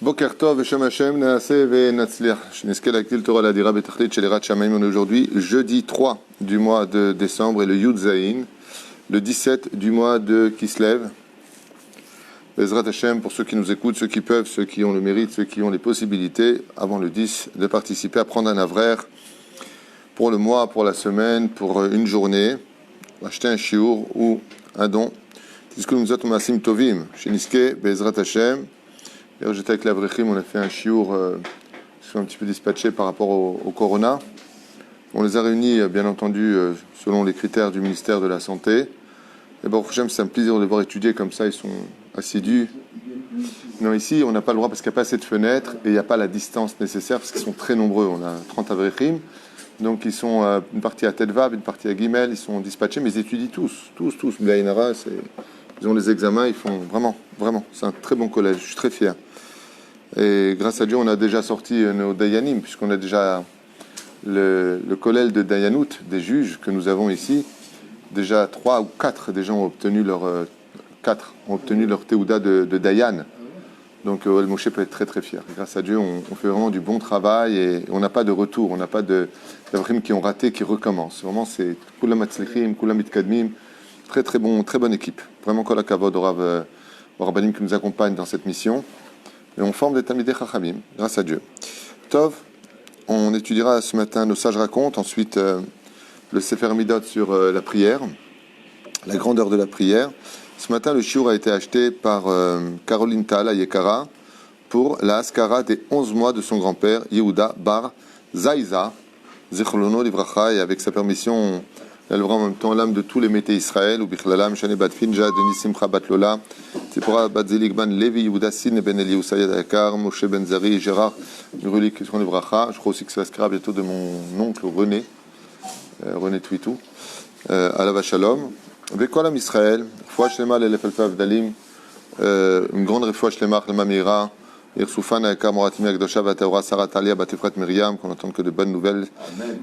Boker Tov, Shem Hashem, Naaseh ve'Natzliach. Shneskel Aktil Torah Ladira Betachlit Shelerat Shamayim. On est aujourd'hui jeudi 3 du mois de décembre et le Yud Zayin, le 17 du mois de Kislev. Bezrat Hashem, pour ceux qui nous écoutent, ceux qui peuvent, ceux qui ont le mérite, ceux qui ont les possibilités, avant le 10, de participer à prendre un avraire pour le mois, pour la semaine, pour une journée, acheter un shiur ou un don. C'est ce que nous avons Maasim Tovim, chez Niske, Bezrat Hashem. D'ailleurs, j'étais avec l'Avrechim, on a fait un shiur, qui sont un petit peu dispatchés par rapport au Corona. On les a réunis, bien entendu, selon les critères du ministère de la Santé. Et bon, c'est un plaisir de les voir étudier comme ça, ils sont assidus. Non, ici, on n'a pas le droit parce qu'il n'y a pas assez de fenêtres et il n'y a pas la distance nécessaire parce qu'ils sont très nombreux. On a 30 Avrechim. Donc, ils sont une partie à Tedvav, une partie à Gimel, ils sont dispatchés, mais ils étudient tous. Blainara, ils ont les examens, ils font vraiment, c'est un très bon collège, je suis très fier. Et grâce à Dieu, on a déjà sorti nos Dayanim, puisqu'on a déjà le collège de Dayanout, des juges que nous avons ici. Déjà 3 ou 4 des gens ont obtenu leur Théouda de Dayan. Donc El Moshe peut être très très fier. Grâce à Dieu, on fait vraiment du bon travail et on n'a pas de retour, on n'a pas d'avrim qui ont raté, qui recommencent. Vraiment, c'est Kulam Matzlichim, Kulam Mitkadmim, très bonne équipe. Vraiment, Kol HaKavod au Rabbanim qui nous accompagne dans cette mission. Et on forme des Talmidei Chachamim, grâce à Dieu. Tov, on étudiera ce matin nos sages racontent, ensuite le Sefer Midot sur la prière, la grandeur de la prière. Ce matin, le shiur a été acheté par Caroline Tal à Yekara pour la Haskara des 11 mois de son grand-père, Yehuda Bar Zaïza, Zichrono Livracha, et avec sa permission, on élèvera en même temps l'âme de tous les métés Israël, ou Bichlalam, Shane Bat Finja, Denis Simcha Bat Lola, Tzipora Bat Zeligban, Levi, Yehuda Sin, Ben Eliou Sayed Ayakar, Moshe Ben Zari, Gérard Nurulik, Zichrono Livracha. Je crois aussi que c'est la Haskara bientôt de mon oncle René Twitou, Alava Shalom. Vekolam Israël, Refoua Shlema l'Elef Elfa Avdalim, une grande Refoua Shlema, Chlema Meira, Irsoufan Ayakar Moratimi Akdosha, Vataora, Sarah Talia, Batifrat Myriam, qu'on n'entende que de bonnes nouvelles.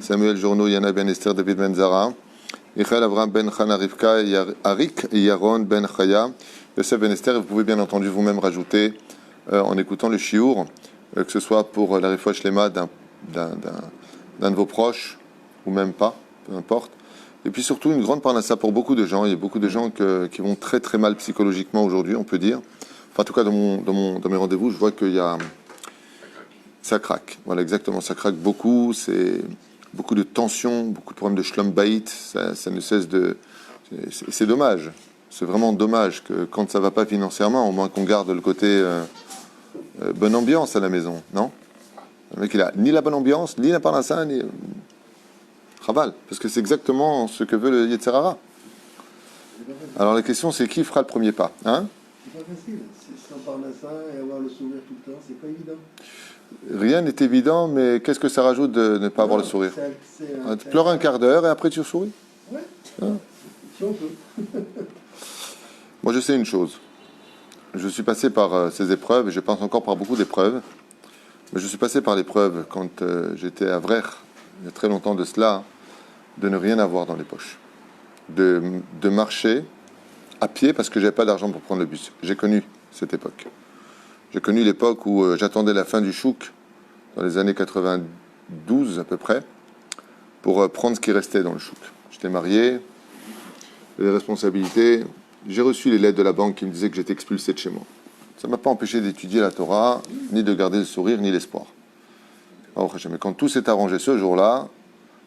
Samuel Journo, Yana Ben Esther, David Ben Zara, Michael Avram Ben Chana Rivka, Arik Yaron Ben Chaya, Yosef Ben Esther. Vous pouvez bien entendu vous-même rajouter, en écoutant le shiur, que ce soit pour la Refoua Shlema d'un de vos proches, ou même pas, peu importe. Et puis surtout une grande parnassa pour beaucoup de gens. Il y a beaucoup de gens qui vont très très mal psychologiquement aujourd'hui, on peut dire. Enfin, en tout cas, dans mes rendez-vous, je vois ça craque. Voilà, exactement, ça craque beaucoup. C'est beaucoup de tensions, beaucoup de problèmes de shlom bayit. Ça ne cesse de... C'est dommage. C'est vraiment dommage que quand ça ne va pas financièrement, au moins qu'on garde le côté bonne ambiance à la maison, non? Le mec, il a ni la bonne ambiance, ni la parnassa, ni... Chaval, parce que c'est exactement ce que veut le Yetzer Hara. Alors la question c'est qui fera le premier pas, hein? C'est pas facile, sans parnassa et avoir le sourire tout le temps, c'est pas évident. Rien n'est évident, mais qu'est-ce que ça rajoute de ne pas avoir le sourire? Tu pleures un quart d'heure et après tu souris? Ouais, hein? Si on peut. Moi je sais une chose, je suis passé par ces épreuves et je passe encore par beaucoup d'épreuves, mais je suis passé par l'épreuve quand j'étais à Vrech, il y a très longtemps de cela, de ne rien avoir dans les poches, de marcher à pied parce que j'avais pas d'argent pour prendre le bus. J'ai connu cette époque. J'ai connu l'époque où j'attendais la fin du chouk, dans les années 92 à peu près, pour prendre ce qui restait dans le chouk. J'étais marié, les responsabilités. J'ai reçu les lettres de la banque qui me disaient que j'étais expulsé de chez moi. Ça m'a pas empêché d'étudier la Torah, ni de garder le sourire, ni l'espoir. Mais quand tout s'est arrangé ce jour-là,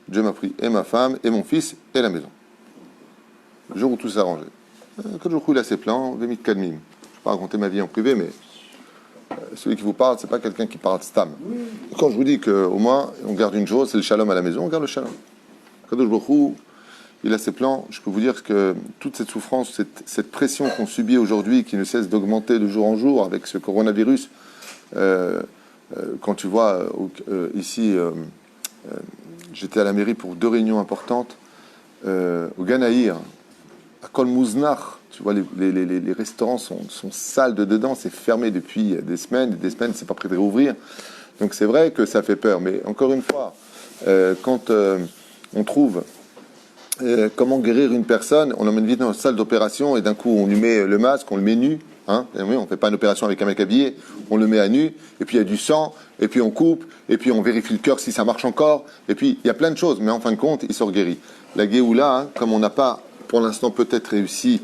Dieu m'a pris et ma femme, et mon fils, et la maison. Le jour où tout s'est arrangé. Quand je roule à ses plans, Vémit Kadmim. Je ne vais pas raconter ma vie en privé, mais celui qui vous parle, c'est pas quelqu'un qui parle stam. Quand je vous dis qu'au moins, on garde une chose, c'est le shalom à la maison, on garde le shalom. Quand je roule, il a ses plans, je peux vous dire que toute cette souffrance, cette pression qu'on subit aujourd'hui, qui ne cesse d'augmenter de jour en jour avec ce coronavirus, quand tu vois ici... j'étais à la mairie pour 2 réunions importantes au Ganaïr, à Kol Mouznach. Tu vois, les restaurants sont sales de dedans, c'est fermé depuis des semaines, c'est pas prêt de réouvrir. Donc c'est vrai que ça fait peur. Mais encore une fois, quand on trouve comment guérir une personne, on l'emmène vite dans la salle d'opération et d'un coup on lui met le masque, on le met nu, Hein, oui, on ne fait pas une opération avec un mec habillé, on le met à nu, et puis il y a du sang, et puis on coupe, et puis on vérifie le cœur si ça marche encore, et puis il y a plein de choses, mais en fin de compte, il sort guéri. La Géoula, hein, comme on n'a pas, pour l'instant, peut-être réussi,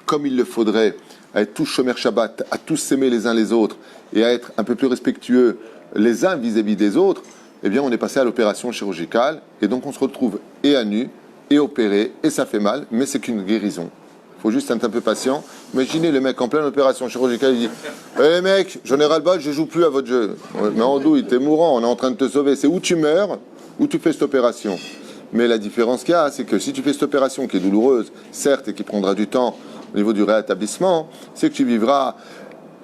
comme il le faudrait, à être tous Shomer Shabbat, à tous s'aimer les uns les autres, et à être un peu plus respectueux les uns vis-à-vis des autres, eh bien on est passé à l'opération chirurgicale, et donc on se retrouve et à nu, et opéré, et ça fait mal, mais c'est qu'une guérison. Il faut juste être un peu patient. Imaginez le mec en pleine opération chirurgicale, il dit « Eh mec, j'en ai ras-le-bol, je joue plus à votre jeu. » Mais en douille, t'es mourant, on est en train de te sauver. C'est où tu meurs, ou tu fais cette opération. Mais la différence qu'il y a, c'est que si tu fais cette opération qui est douloureuse, certes, et qui prendra du temps au niveau du rétablissement, c'est que tu vivras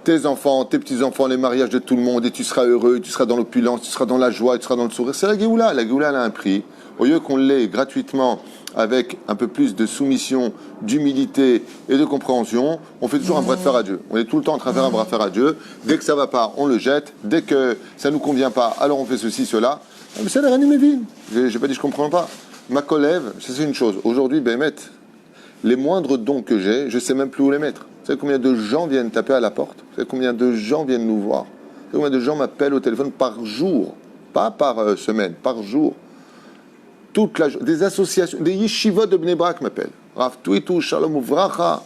tes enfants, tes petits-enfants, les mariages de tout le monde, et tu seras heureux, tu seras dans l'opulence, tu seras dans la joie, tu seras dans le sourire. C'est la Géoula. La Géoula, elle a un prix. Au lieu qu'on l'ait gratuitement, avec un peu plus de soumission, d'humilité et de compréhension, on fait toujours un bras de fer à Dieu. On est tout le temps en train de faire un bras de fer à Dieu. Dès que ça ne va pas, on le jette. Dès que ça ne nous convient pas, alors on fait ceci, cela. Mais ça n'a rien de je n'ai pas dit que je ne comprends pas. Ma collègue, c'est une chose. Aujourd'hui, Bémet, les moindres dons que j'ai, je ne sais même plus où les mettre. Vous savez combien de gens viennent taper à la porte? Vous savez combien de gens viennent nous voir? Vous savez combien de gens m'appellent au téléphone par jour? Pas par semaine, par jour. Des associations, des yeshivot de Bnei Brak m'appellent. Rav Tuitou, Shalom Uvracha,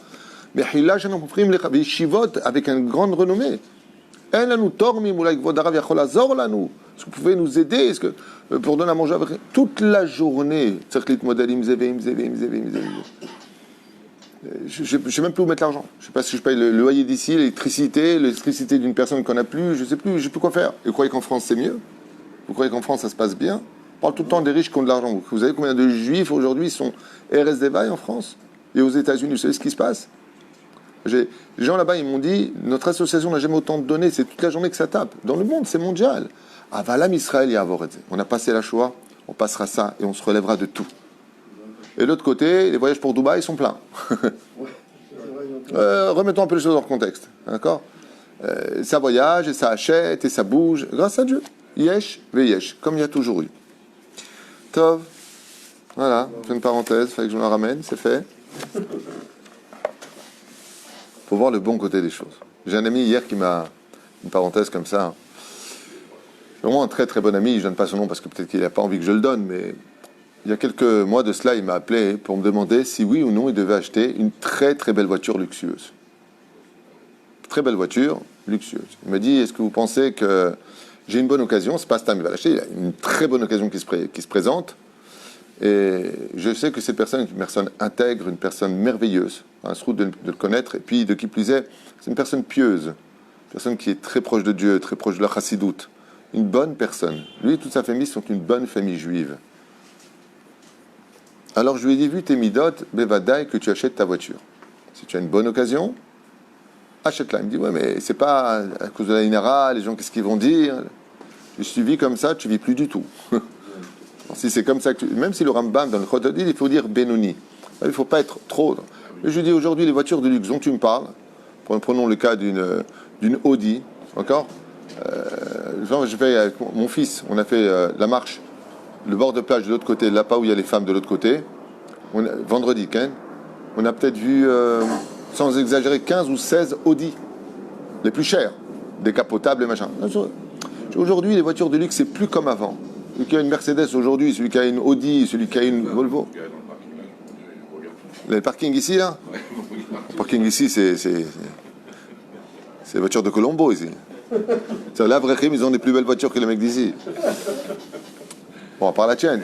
Mechila, Shalom Ufrim, les yeshivot avec une grande renommée. En lanu tormim, oulai kvod harav yachol azor lanu. Est-ce que vous pouvez nous aider? Est-ce que, pour donner à manger avec... Toute la journée, tzarklit modelim, zevim. Je ne sais même plus où mettre l'argent. Je ne sais pas si je paye le loyer d'ici, l'électricité d'une personne qu'on n'a plus, je ne sais plus quoi faire. Et vous croyez qu'en France c'est mieux? Vous croyez qu'en France ça se passe bien? On parle tout le temps des riches qui ont de l'argent. Vous savez combien de juifs aujourd'hui sont RSDVAI en France? Et aux États-Unis, vous savez ce qui se passe? Les gens là-bas, ils m'ont dit, notre association n'a jamais autant de données, c'est toute la journée que ça tape. Dans le monde, c'est mondial. Avalam Israël Yavoredze. On a passé la Shoah, on passera ça et on se relèvera de tout. Et de l'autre côté, les voyages pour Dubaï sont pleins. Remettons un peu les choses hors contexte. D'accord? Ça voyage et ça achète et ça bouge grâce à Dieu. Yesh, veyesh, comme il y a toujours eu. Tov, voilà, c'est une parenthèse, il fallait que je me la ramène, c'est fait. Faut voir le bon côté des choses. J'ai un ami hier qui m'a, une parenthèse comme ça, vraiment un très très bon ami, je ne donne pas son nom parce que peut-être qu'il n'a pas envie que je le donne, mais il y a quelques mois de cela, il m'a appelé pour me demander si oui ou non il devait acheter une très très belle voiture luxueuse. Très belle voiture luxueuse. Il m'a dit, est-ce que vous pensez que j'ai une bonne occasion, c'est pas Stam, il va l'acheter, il a une très bonne occasion qui se présente. Et je sais que cette personne est une personne intègre, une personne merveilleuse, un route de le connaître, et puis de qui plus est, c'est une personne pieuse, une personne qui est très proche de Dieu, très proche de la chassidoute, une bonne personne. Lui et toute sa famille sont une bonne famille juive. Alors je lui ai dit, vu tes midot, bevadaï, que tu achètes ta voiture. Si tu as une bonne occasion, achète-la. Il me dit, ouais, mais c'est pas à cause de la Inara, les gens, qu'est-ce qu'ils vont dire? Je suis vis comme ça, tu vis plus du tout. Si c'est comme ça que même si le Rambam dans le Chododil, il faut dire Benoni. Il ne faut pas être trop. Mais je dis aujourd'hui, les voitures de luxe dont tu me parles, prenons le cas d'une Audi, d'accord? Je vais avec mon fils, on a fait la marche, le bord de plage de l'autre côté, là-bas où il y a les femmes de l'autre côté, vendredi, on a peut-être vu, sans exagérer, 15 ou 16 Audi, les plus chers, décapotables et machin. Aujourd'hui, les voitures de luxe, c'est plus comme avant. Celui qui a une Mercedes aujourd'hui, celui qui a une Audi, celui qui a une Volvo. Le parking ici, là? Le parking ici, c'est les voitures de Colombo, ici. Là, Vrechim, ils ont des plus belles voitures que les mecs d'ici. Bon, à part la tienne.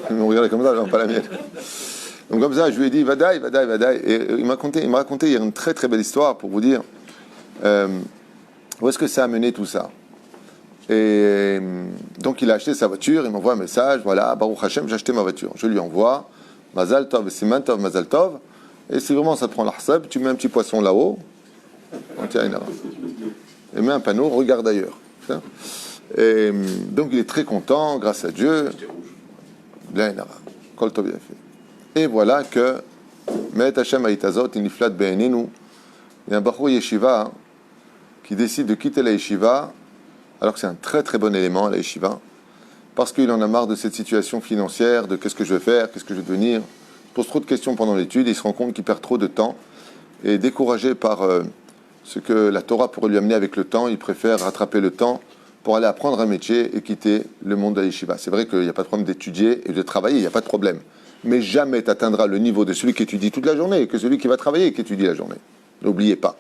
Ils m'ont regardé comme ça, non, pas la mienne. Donc comme ça, je lui ai dit, Vadaï. Et il m'a raconté hier une très très belle histoire pour vous dire où est-ce que ça a mené tout ça. Et donc il a acheté sa voiture, il m'envoie un message, voilà, Baruch Hashem, j'ai acheté ma voiture. Je lui envoie, Mazal Tov, Siman Tov, Mazal Tov, et si vraiment ça te prend l'Arsab, tu mets un petit poisson là-haut, et mets un panneau, regarde ailleurs. Et donc il est très content, grâce à Dieu, bien Kol Tov bien fait. Et voilà que, Met Hashem Aitazot, Iniflat Be'eninu, il y a un Bachou Yeshiva qui décide de quitter la Yeshiva, alors que c'est un très très bon élément, la yeshiva, parce qu'il en a marre de cette situation financière, de qu'est-ce que je vais faire, qu'est-ce que je vais devenir. Il pose trop de questions pendant l'étude, il se rend compte qu'il perd trop de temps, et découragé par ce que la Torah pourrait lui amener avec le temps, il préfère rattraper le temps pour aller apprendre un métier et quitter le monde de la yeshiva. C'est vrai qu'il n'y a pas de problème d'étudier et de travailler, il n'y a pas de problème. Mais jamais tu atteindras le niveau de celui qui étudie toute la journée que celui qui va travailler et qui étudie la journée. N'oubliez pas.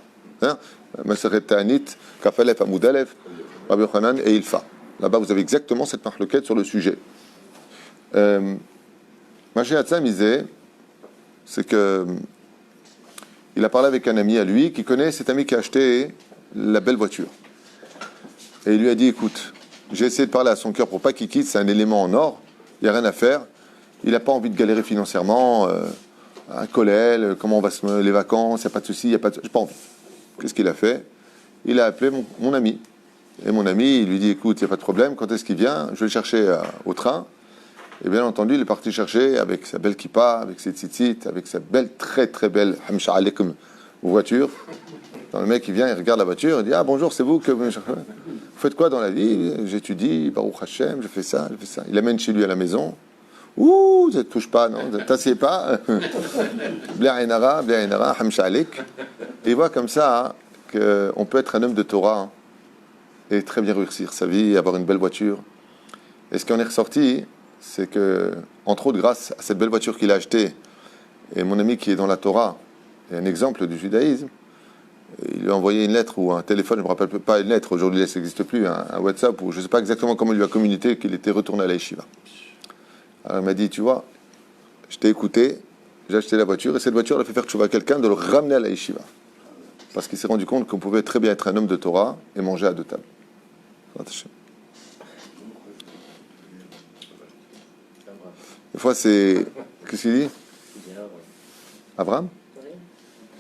Maseret Ta'anit, Kafalef, Amoudalef, Rabbi Yochanan et Ilfa. Là-bas, vous avez exactement cette marloquette sur le sujet. Maché Hatzam disait, c'est que il a parlé avec un ami à lui qui connaît cet ami qui a acheté la belle voiture. Et il lui a dit, écoute, j'ai essayé de parler à son cœur pour pas qu'il quitte, c'est un élément en or, il n'y a rien à faire. Il n'a pas envie de galérer financièrement, un collèle, comment on va les vacances, il n'y a pas de souci, il n'y a pas de... J'ai pas envie. Qu'est-ce qu'il a fait? Il a appelé mon ami. Et mon ami, il lui dit, écoute, il n'y a pas de problème, quand est-ce qu'il vient? Je vais le chercher au train. Et bien entendu, il est parti chercher avec sa belle kippa, avec ses tzitzit, avec sa belle, très très belle hamsha alaikum voiture. Dans le mec, il vient, il regarde la voiture, il dit, ah bonjour, c'est vous que vous faites quoi dans la vie? J'étudie, Baruch Hashem, je fais ça, je fais ça. Il l'amène chez lui à la maison. Ouh, ne touche pas, non, ne t'assieds pas. Blia Ainara, hamsha alaik. Et il voit comme ça qu'on peut être un homme de Torah et très bien réussir sa vie, avoir une belle voiture. Et ce qui en est ressorti, c'est que, entre autres, grâce à cette belle voiture qu'il a achetée, et mon ami qui est dans la Torah, est un exemple du judaïsme, il lui a envoyé une lettre ou un téléphone, je ne me rappelle pas une lettre, aujourd'hui ça n'existe plus, un WhatsApp, ou je ne sais pas exactement comment il lui a communiqué qu'il était retourné à la yeshiva. Alors il m'a dit, tu vois, je t'ai écouté, j'ai acheté la voiture, et cette voiture elle a fait faire tchouva à quelqu'un de le ramener à la yeshiva. Parce qu'il s'est rendu compte qu'on pouvait très bien être un homme de Torah et manger à deux tables. Des fois, c'est... Qu'est-ce qu'il dit? Abraham?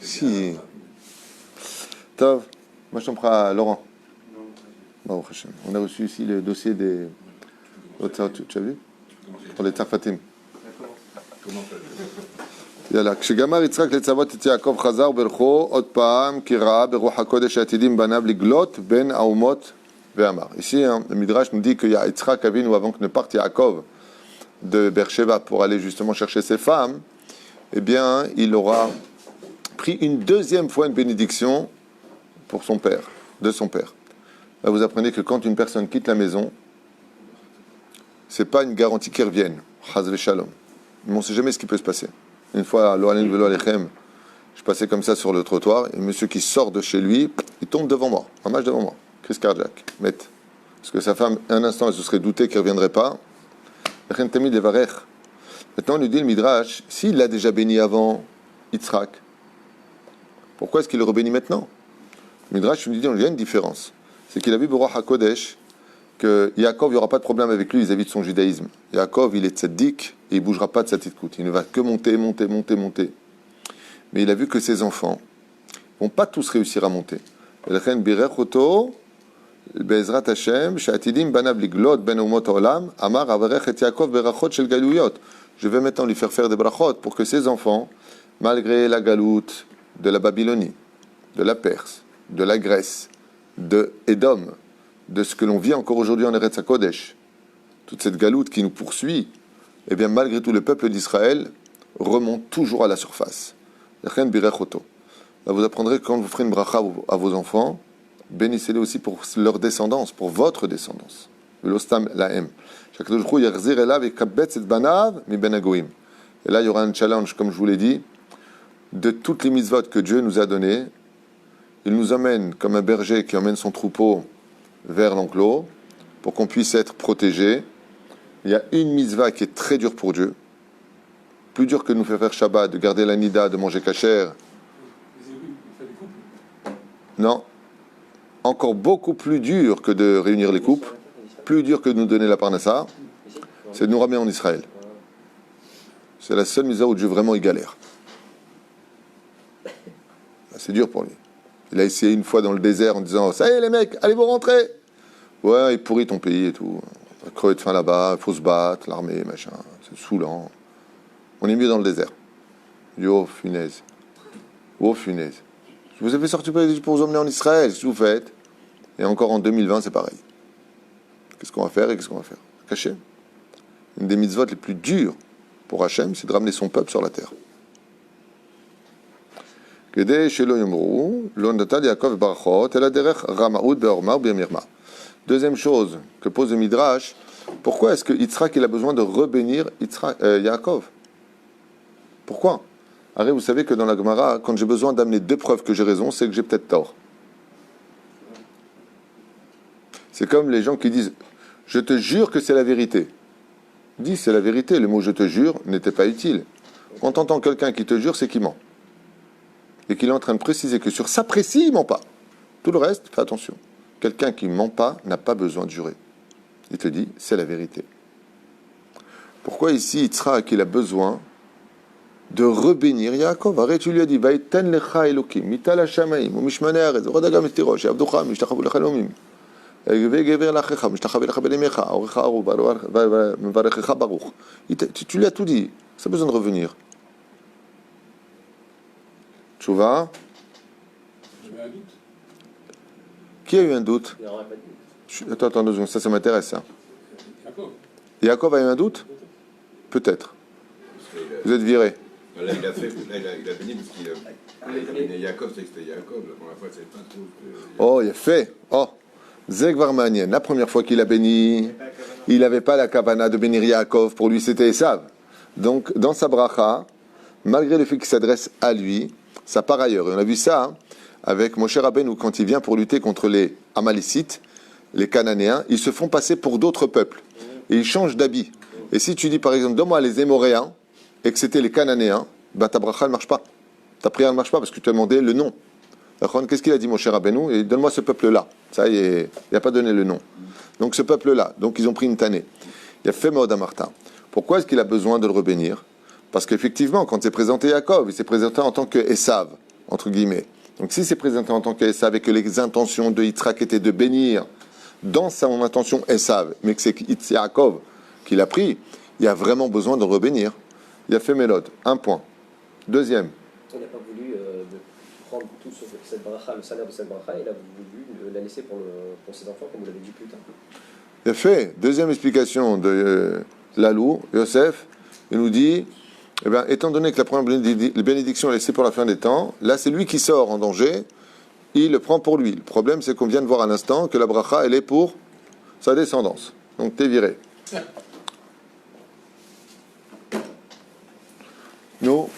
Si. Tov, moi je t'en prends à Laurent. On a reçu ici le dossier des... Tu as vu? Pour les Tsarfatim. יאללה, כשגמר יצחק לצוות את יעקב חזר ברכו עוד פעם כי ראה ברוח הקודש העתידים בניו לגלות בין האומות ואמר. Ici, le Midrash nous dit que Yitzhak Avinu, avant que ne parte Yaakov de Beersheba pour aller justement chercher ses femmes, eh bien, il aura pris une deuxième fois une bénédiction pour son père, de son père. Là, vous apprenez que quand une personne quitte la maison, c'est pas une garantie qu'elle revienne. Chaz v'shalom. Mais on ne sait jamais ce qui peut se passer. Une fois, je passais comme ça sur le trottoir, et monsieur qui sort de chez lui, il tombe devant moi, un match devant moi, crise cardiaque, Met. Parce que sa femme, un instant, elle se serait doutée qu'elle ne reviendrait pas. Maintenant, on lui dit le Midrash, s'il l'a déjà béni avant Yitzhak, pourquoi est-ce qu'il le rebénit maintenant? Le Midrash nous dit, il y a une différence. C'est qu'il a vu Borah HaKodesh que Yaakov, il n'y aura pas de problème avec lui vis-à-vis de son judaïsme. Yaakov, il est tzaddik et il ne bougera pas de sa petite coute. Il ne va que monter. Mais il a vu que ses enfants ne vont pas tous réussir à monter. Je vais maintenant lui faire des brachot pour que ses enfants, malgré la galoute de la Babylonie, de la Perse, de la Grèce, de Édom, de ce que l'on vit encore aujourd'hui en Eretz HaKodesh, toute cette galoute qui nous poursuit, eh bien malgré tout le peuple d'Israël remonte toujours à la surface. Là vous apprendrez que quand vous ferez une bracha à vos enfants, bénissez-les aussi pour leur descendance, pour votre descendance. Et là il y aura un challenge, comme je vous l'ai dit, de toutes les mitzvot que Dieu nous a données. Il nous emmène comme un berger qui emmène son troupeau vers l'enclos pour qu'on puisse être protégé. Il y a une mitzvah qui est très dure pour Dieu, plus dur que de nous faire Shabbat, de garder la nida, de manger kasher. Non, encore beaucoup plus dur que de réunir les couples, plus dur que de nous donner la parnassa, c'est de nous ramener en Israël. C'est la seule mitzvah où Dieu vraiment y galère. C'est dur pour lui. Il a essayé une fois dans le désert en disant « Ça y est les mecs, allez vous rentrer !» Ouais, il pourrit ton pays et tout. On va crever de faim là-bas, il faut se battre, l'armée, machin, c'est saoulant. On est mieux dans le désert. Yo, funaise. Oh, funaise. Je vous ai fait sortir pour vous emmener en Israël, qu'est-ce que vous faites? Et encore en 2020, c'est pareil. Qu'est-ce qu'on va faire et qu'est-ce qu'on va faire? Cacher. Une des mitzvot les plus dures pour Hachem, c'est de ramener son peuple sur la terre. כדי שלא יאמרו, לא נתן יעקב ברכות, אלא דרך רמאות בעורמה ובמרמה. Deuxième chose que pose le Midrash, pourquoi est-ce que Yitzhak il a besoin de rebénir Yaakov? Pourquoi? Arrête, vous savez que dans la Gemara, quand j'ai besoin d'amener deux preuves que j'ai raison, c'est que j'ai peut-être tort. C'est comme les gens qui disent « Je te jure que c'est la vérité ». Dis c'est la vérité, le mot « je te jure » n'était pas utile. Quand tu entends quelqu'un qui te jure, c'est qu'il ment. Et qu'il est en train de préciser que sur ça précis, il ne ment pas. Tout le reste, fais attention. Quelqu'un qui ne ment pas n'a pas besoin de jurer. Il te dit, c'est la vérité. Pourquoi ici, Yitzhak, il a besoin de rebénir Yaakov? Arrête, tu lui as dit, Vaïten lecha Elokim, mital hashamaim, umishmane arez, rodagam estirosh, avducha, mishtachavu lechalomim, vegever lachecha, mishtachavu lechabelimecha, aorecha aru, varechecha baruch. Tu lui as tout dit, ça a besoin de revenir. Tchouva. J'avais un doute. Qui a eu un doute? Il n'aurait pas dit. Attends, 2 secondes, ça m'intéresse, ça. Jacob. Yaakov a eu un doute? Peut-être. Vous êtes viré. Là, il a fait, il a béni parce qu'il a béni Yaakov, c'est que c'était Yaakov. La première fois, c'est pas trop. Oh, il a fait. Oh, Zegvar Manien. La première fois qu'il a béni, il n'avait pas la kavana de bénir Yaakov. Pour lui, c'était Esav. Donc, dans sa bracha, malgré le fait qu'il s'adresse à lui, ça part ailleurs. Et on a vu ça hein, avec Moshe Rabbeinu quand il vient pour lutter contre les Amalécites, les Cananéens. Ils se font passer pour d'autres peuples. Et ils changent d'habit. Et si tu dis, par exemple, donne-moi les Émoréens, et que c'était les Cananéens, bah ta bracha ne marche pas. Ta prière ne marche pas parce que tu as demandé le nom. Qu'est-ce qu'il a dit, Moshe Rabbeinu? Et donne-moi ce peuple-là. Ça, il n'a pas donné le nom. Donc ce peuple-là. Donc ils ont pris une tannée. Il a fait Maoda Martin. Pourquoi est-ce qu'il a besoin de le rebénir? Parce qu'effectivement, quand c'est présenté Yaakov, il s'est présenté en tant que Esav, entre guillemets. Donc si c'est présenté en tant que Esav et que les intentions de Yitzhak étaient de bénir dans son intention Esav, mais que c'est Yaakov qui l'a pris, il y a vraiment besoin de rebénir. Il a fait Mélode. 1 point. Deuxième. Il n'a pas voulu prendre tout cette bracha, le salaire de cette bracha, il a voulu la laisser pour ses enfants, comme vous l'avez dit plus tard. Il a fait. Deuxième explication de Lalou, Yosef, il nous dit, eh bien, étant donné que la première bénédiction est laissée pour la fin des temps, là c'est lui qui sort en danger, il le prend pour lui. Le problème c'est qu'on vient de voir à l'instant que la bracha elle est pour sa descendance. Donc t'es viré. Nous,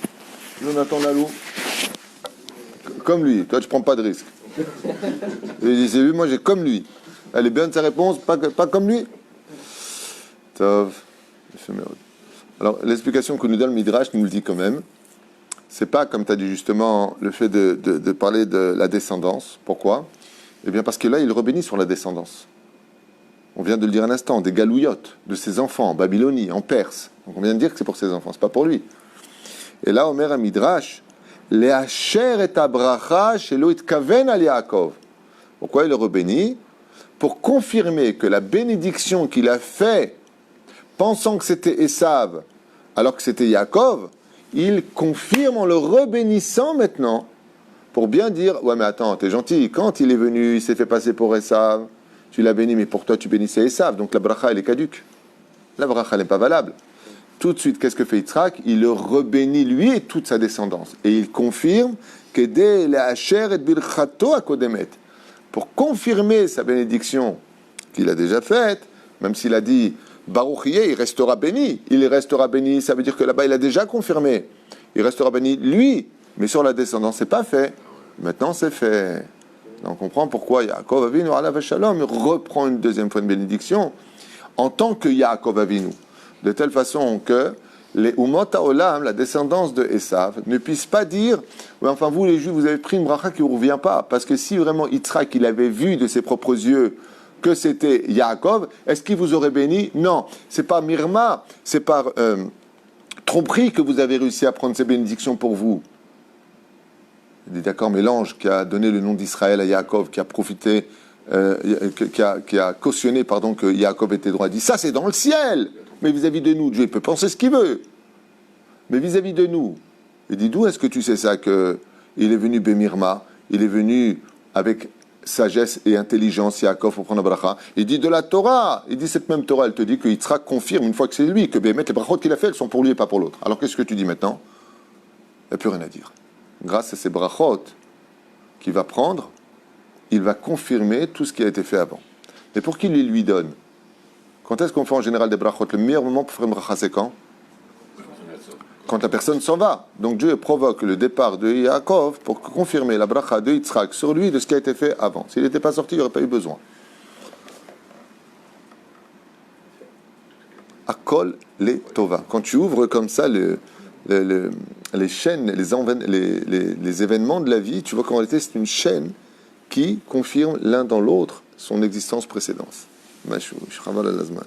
Jonathan Lalou, comme lui, toi tu prends pas de risque. Il dit, c'est lui, moi j'ai comme lui. Elle est bien de sa réponse, pas comme lui. Tov. Alors, l'explication que nous donne le Midrash nous le dit quand même. C'est pas, comme tu as dit justement, le fait de parler de la descendance. Pourquoi? Eh bien, parce que là, il rebénit sur la descendance. On vient de le dire un instant, des galouillottes de ses enfants en Babylonie, en Perse. Donc, on vient de dire que c'est pour ses enfants, c'est pas pour lui. Et là, Omer à Midrash, Lehacher et abracha shelo itkaven al Yaakov. Pourquoi il le rebénit? Pour confirmer que la bénédiction qu'il a fait, pensant que c'était Esav, alors que c'était Yaakov, il confirme en le rebénissant maintenant, pour bien dire, ouais mais attends, t'es gentil, quand il est venu, il s'est fait passer pour Esav, tu l'as béni, mais pour toi tu bénissais Esav, donc la bracha elle est caduque. La bracha elle n'est pas valable. Tout de suite, qu'est-ce que fait Yitzhak? Il le rebénit lui et toute sa descendance. Et il confirme que dès la hacher et birchato à Kodemet, pour confirmer sa bénédiction qu'il a déjà faite, même s'il a dit Baruch Yeh, il restera béni. Il restera béni, ça veut dire que là-bas il a déjà confirmé. Il restera béni lui, mais sur la descendance c'est pas fait. Maintenant c'est fait. Donc on comprend pourquoi Yaakov Avinu alav shalom reprend une deuxième fois une bénédiction en tant que Yaakov Avinu, de telle façon que les Umot HaOlam, la descendance de Esav, ne puissent pas dire ouais, enfin vous les Juifs vous avez pris une bracha qui ne vous revient pas, parce que si vraiment Yitzhak il avait vu de ses propres yeux que c'était Yaakov, est-ce qu'il vous aurait béni? Non, c'est pas Mirma, c'est par tromperie que vous avez réussi à prendre ces bénédictions pour vous. Il dit d'accord, mais l'ange qui a donné le nom d'Israël à Yaakov, qui a profité, qui a cautionné pardon, que Yaakov était droit, dit ça c'est dans le ciel, mais vis-à-vis de nous, Dieu peut penser ce qu'il veut, mais vis-à-vis de nous, il dit d'où est-ce que tu sais ça, qu'il est venu Bémirma, il est venu avec sagesse et intelligence, Yaakov, pour prendre la bracha. Il dit de la Torah. Il dit cette même Torah, elle te dit que Yitzhak confirme une fois que c'est lui, que Bémet, les brachot qu'il a fait, elles sont pour lui et pas pour l'autre. Alors qu'est-ce que tu dis maintenant? Il n'y a plus rien à dire. grâce à ces brachot qu'il va prendre, il va confirmer tout ce qui a été fait avant. Mais pour qu'il les lui donne, quand est-ce qu'on fait en général des brachot? Le meilleur moment pour faire une bracha, c'est quand? Quand la personne s'en va. Donc Dieu provoque le départ de Yaakov pour confirmer la bracha de Yitzhak sur lui de ce qui a été fait avant. S'il n'était pas sorti, il n'y aurait pas eu besoin. Akol le tova. Quand tu ouvres comme ça les chaînes, les événements de la vie, tu vois qu'en réalité c'est une chaîne qui confirme l'un dans l'autre son existence précédente. Mashou, shchaval al-azman.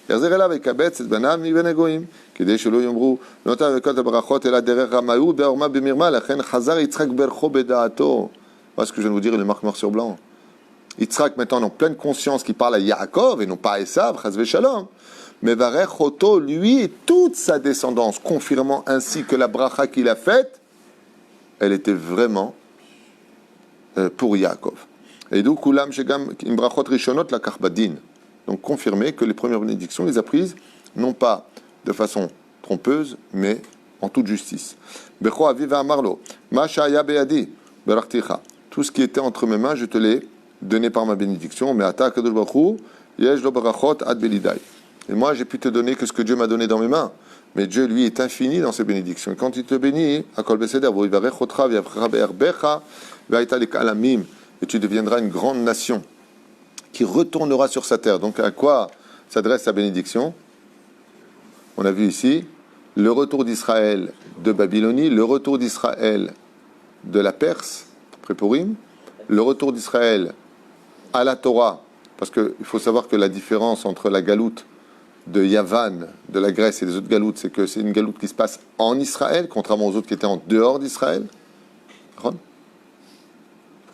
יחזר אליו ויקבץ את בניו מבין הגויים, כדי שלא יאמרו, לא נתן וקראת הברכות אלא דרך רמאות בעורמה במרמה, לכן חזר יצחק ברכו בדעתו. Voilà ce que je viens de vous dire, il est marqué noir sur blanc. Yitzhak, maintenant, en pleine conscience, qui parle à Yaakov et non pas à Esav, chas v'shalom, mais varech oto, lui et toute sa descendance, confirmant ainsi que la bracha qu'il a faite, elle était vraiment pour Yaakov. Et donc, kulam shegam im brachot rishonot la karbadin. Donc confirmer que les premières bénédictions, il les a prises, non pas de façon trompeuse, mais en toute justice. Becho aviva amarlo, ma shaya be'adi, berachticha. Tout ce qui était entre mes mains, je te l'ai donné par ma bénédiction. Mais ata kadosh baruch hu, yesh lo barachot ad belidai. Et moi, j'ai pu te donner que ce que Dieu m'a donné dans mes mains. Mais Dieu, lui, est infini dans ses bénédictions. Et quand il te bénit, akol beseder, vo yivarech otra, v'yavcha be'erbecha, v'aita lekalamim, et tu deviendras une grande nation qui retournera sur sa terre. Donc à quoi s'adresse sa bénédiction? On a vu ici le retour d'Israël de Babylonie, le retour d'Israël de la Perse, Préporim, le retour d'Israël à la Torah, parce qu'il faut savoir que la différence entre la galoute de Yavan, de la Grèce et les autres galoutes, c'est que c'est une galoute qui se passe en Israël, contrairement aux autres qui étaient en dehors d'Israël. C'est pour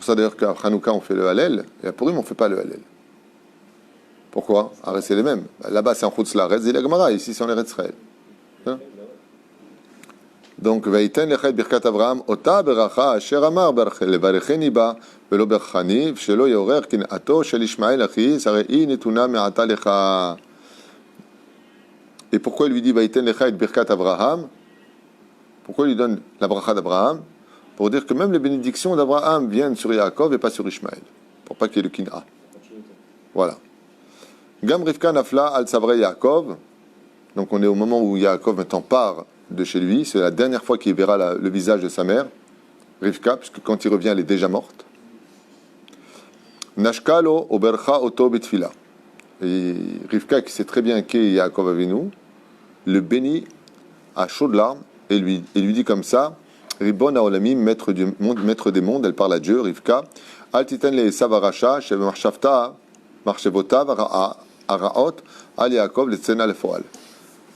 ça d'ailleurs qu'à Hanouka on fait le Hallel, et à Purim on ne fait pas le Hallel. Pourquoi? Ah, c'est les mêmes. Là-bas, c'est en Chutz La'aretz, c'est la Gemara. Ici, c'est en Eretz Israël. Hein? Donc, Vaïten lechet birkat Avraham, ota beracha asher amar levarecheni ba, velo berachani, v'shelo yorer kin'ato shel Ishmael achi, sarei netuna me'ata lecha. Et pourquoi il lui dit Vaïten lechet birkat Avraham? Pourquoi il lui donne la bracha d'Abraham? Pour dire que même les bénédictions d'Abraham viennent sur Yaakov et pas sur Ishmael. Pour pas qu'il y ait le kin'a. Voilà. Gam Rivka nafla al savre Yaakov. Donc on est au moment où Yaakov maintenant part de chez lui. C'est la dernière fois qu'il verra le visage de sa mère, Rivka, puisque quand il revient, elle est déjà morte. Nashkalo obercha oto bitfila. Et Rivka, qui sait très bien qui est Yaakov Avinu, le bénit à chaudes larmes et lui dit comme ça, Ribon haolamim, maître des mondes, elle parle à Dieu, Rivka, al titan le Esav arasha, shev marchavta, marchevotav araot, al Yaakov le tsena lefoal.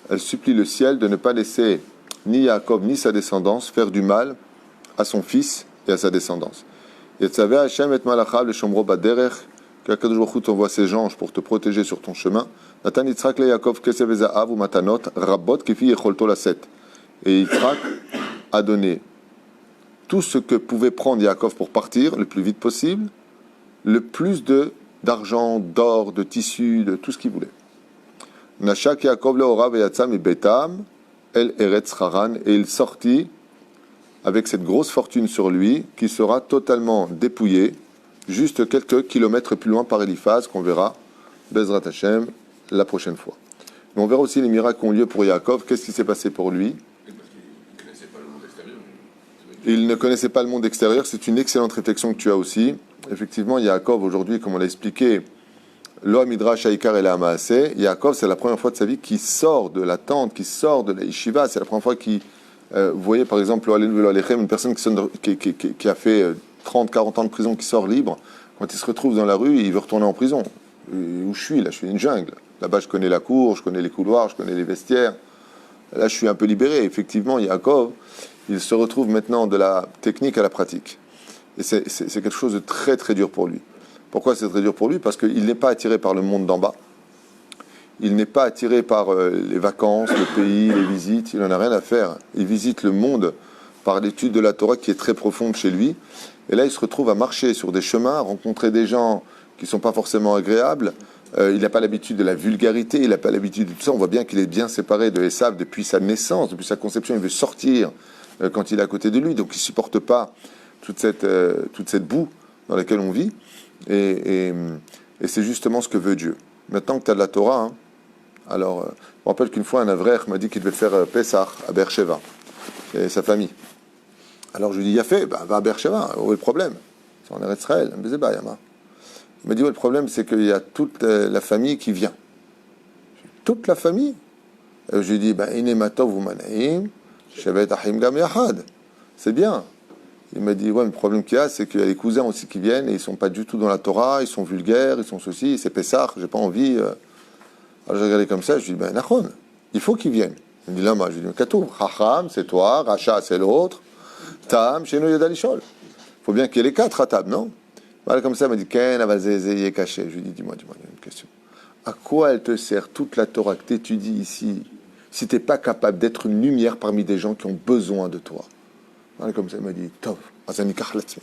Elle supplie le ciel de ne pas laisser ni Yaakov ni sa descendance faire du mal à son fils et à sa descendance. Yetzaveh Hashem et malachav le shomro baderech, qu'Akadosh Baruch Hu t'envoie ses anges pour te protéger sur ton chemin. Natan Yitzhak le Yaakov kesev ezahav ou matanot rabot kifi yecholto laset. Et Yitzhak a donné tout ce que pouvait prendre Yaakov pour partir le plus vite possible, le plus d'argent, d'or, de tissus, de tout ce qu'il voulait. Nashak Yaakov le'orav yatzam betam el eretz Haran, et il sortit avec cette grosse fortune sur lui qui sera totalement dépouillée juste quelques kilomètres plus loin par Eliphaz, qu'on verra Bezrat Hashem la prochaine fois. Mais on verra aussi les miracles qui ont lieu pour Yaakov. Qu'est-ce qui s'est passé pour lui? Il ne connaissait pas le monde extérieur. C'est une excellente réflexion que tu as aussi. Effectivement, Yaakov, aujourd'hui, comme on l'a expliqué, Lo Midrash Haïkar et la Maaseh, Yaakov, c'est la première fois de sa vie qu'il sort de la tente, qu'il sort de la yeshiva. C'est la première fois qu'il, vous voyez, par exemple, une personne qui a fait 30, 40 ans de prison, qui sort libre, quand il se retrouve dans la rue, il veut retourner en prison. Où je suis, là, je suis une jungle. Là-bas, je connais la cour, je connais les couloirs, je connais les vestiaires. Là, je suis un peu libéré. Effectivement, Yaakov, il se retrouve maintenant de la technique à la pratique. Et c'est quelque chose de très très dur pour lui. Pourquoi c'est très dur pour lui? Parce qu'il n'est pas attiré par le monde d'en bas. Il n'est pas attiré par les vacances, le pays, les visites. Il n'en a rien à faire. Il visite le monde par l'étude de la Torah qui est très profonde chez lui. Et là, il se retrouve à marcher sur des chemins, à rencontrer des gens qui ne sont pas forcément agréables. Il n'a pas l'habitude de la vulgarité, il n'a pas l'habitude de tout ça. On voit bien qu'il est bien séparé de Esav depuis sa naissance, depuis sa conception. Il veut sortir quand il est à côté de lui. Donc il ne supporte pas toute cette boue dans laquelle on vit. Et c'est justement ce que veut Dieu. Maintenant que tu as de la Torah, hein, alors, je me rappelle qu'une fois un Avrer m'a dit qu'il devait faire Pessah à Beersheva, et sa famille. Alors je lui ai dit, il a fait, va à Beersheva, où est le problème? C'est en Eretz Israël, il m'a dit, ouais, le problème c'est qu'il y a toute la famille qui vient. Toute la famille? Et je lui ai dit, Inematov ou Manaim, Shevet Achim Gam Yahad. C'est bien. Il m'a dit, ouais, mais le problème qu'il y a, c'est qu'il y a les cousins aussi qui viennent et ils ne sont pas du tout dans la Torah, ils sont vulgaires, ils sont ceci, c'est Pessah, j'ai pas envie. Alors j'ai regardé comme ça, je lui ai dit, Nachon, il faut qu'ils viennent. Il me dit, là, moi, je lui ai dit, Katou, Chacham, c'est toi, Racha, c'est l'autre, Tam, chez nous, Yadalishol. Il faut bien qu'il y ait les quatre à table, non? Voilà, comme ça, il m'a dit, Ken, Avazézé, est caché. Je lui ai dit, dis-moi, il y a une question. À quoi elle te sert toute la Torah que tu étudies ici, si tu n'es pas capable d'être une lumière parmi des gens qui ont besoin de toi? Voilà, comme ça, il m'a dit, Tov, Azanikach Latzmi.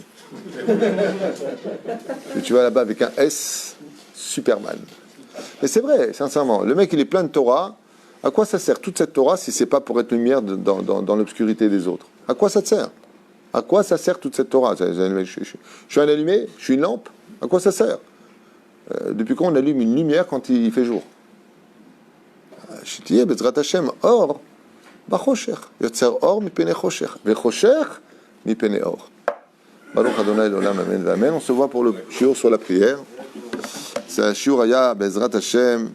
Et tu vas là-bas avec un S, Superman. Mais c'est vrai, sincèrement, le mec il est plein de Torah, à quoi ça sert toute cette Torah si c'est pas pour être lumière dans l'obscurité des autres? À quoi ça te sert? À quoi ça sert toute cette Torah? Je suis un allumé, je suis une lampe, à quoi ça sert? Depuis quand on allume une lumière quand il fait jour? Shitiye bezrat Hashem, or, bachosher, yotzer or mipene chosher, vechosher mipene or. Baruch Adonai l'olam, amen, amen. On se voit pour le shiur sur la prière. C'est un shiur aya bezrat Hashem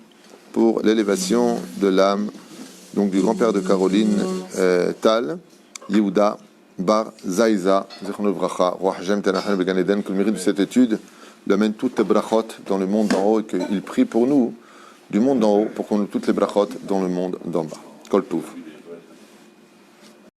pour l'élévation de l'âme donc du grand-père de Caroline, Tal, Yehuda Bar Zaiza, Zechon Vracha, Roi Hashem Tanachan Began Eden, que le mérite de cette étude l'amène toutes les brachot dans le monde d'en haut et qu'il prie pour nous du monde d'en haut pour qu'on ait toutes les brachot dans le monde d'en bas. Kol Touv.